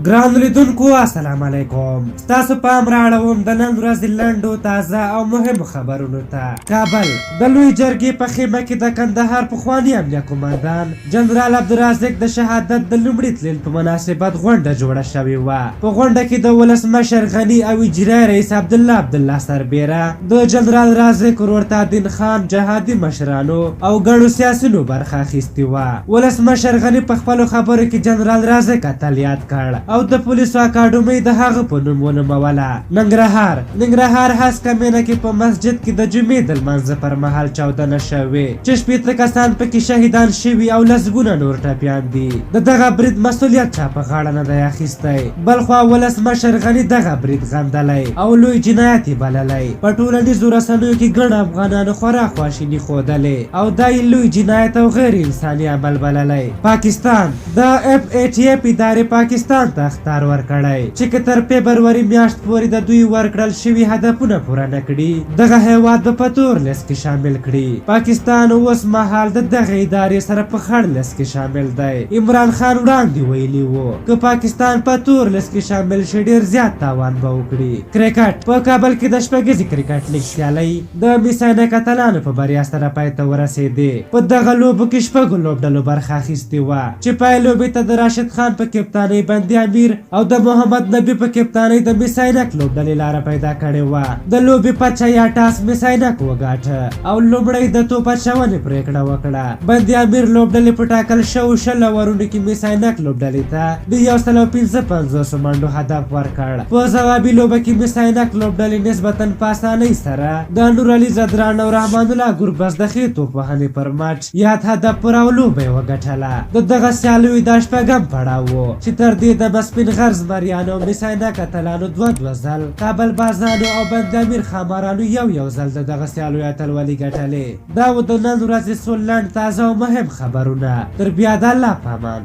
ګران لیدونکو السلام علیکم. ستاسو پام راړوم د نن ورځې لنډو تازه او مهمو خبرونو ته. کابل د لوی جرګې په خیمه کې د کندهار پخواني امنیه قومندان جنرال عبدالرازق د شهادت د لومړي تلین په مناسبت غونډه جوړه شوې وه. په غونډه کې د ولسمشر غني او اجرایي رئیس عبدالله سربیره د جنرال رازق ورور تادین خان جهادي مشرانو او ګڼو سیاسیونو برخه اخیستې وه. ولسمشر غني په خپلو خبرو کې جنرال رازق اتل یاد کړ او د پولیسو اکاډمۍ د هغه په نوم ونوموله. ننګرهار هسکه مینه کې په مسجد کې د جمعې د لمانځه پر مهال چاودنه شوې چې 80 کسان پکې شهیدان شوي او لسګونه نور ټپیان دي. د دغه برید مسؤلیت چا په غاړه نه دی اخیستی. بلخوا ولسمشر غني دغه برید غندلی او لوی جنایت یې بللی. په ټولنیزو رسنیو کې ګڼ افغانانو خورا خواشیني ښودلې او دا یې لوی جنایت او غیر انساني عمل بللی. پاکستان د FATF ادارې پاکستان ته اخطار ورکړی چې که تر فبروري میاشت پورې د دوی ورکړل شوي هدفونه پوره نه کړي دغه هیواد به په تور لیست کې شامل کړي. پاکستان اوس مهال د دغه ادارې سره په خړ لیست کې شامل دی. عمران خان وړاندې ویلي وو که پاکستان په تور لیست کې شامل شي ډیر زیات تاوان به وکړي. کرکټ په کابل کې د شپږیزې کرکټ لیګ سیالۍ د میساینه کتلانو په بریا سره پای ته ورسېدې. په دغه لوبو کې شپږو لوبډلو برخه اخیستې وه چې پای لوبې ته د راشد خان په کپتانۍ بندي امیر او د محمد نبی په کپتانۍ د میساینک لوبډلې لاره پیدا کړې وه. د لوبې پچه یا ټاس میساینک وګاټه او لومړی د توپ اچونې پرېکړه وکړه. بندي امیر لوبډلې په ټاکل شوو 20 اورونو کې میساینک لوبډلې ته د 155 منډو هدف ورکړ. په ځوابي لوبه کې میساینک لوبډلې نسبتا په اسانۍ سره د نور علي زدران او رحمان الله ګربز د ښې توپ وهنې پر مټ یاد هدف پر او لوبه یې وګټله. د دغه سیالیو دا شپږم پړاو و چې تر دې د مسپین غرز مریانو میساینه کتلانو دوه ځل کابل بازانو او بند امیر خامارانو یو ځل د دغه سیالیو اتلولي ګټلې. دا و د نن ورځې څو لنډ تازه او مهم خبرونه. تر بیا د الله په امان.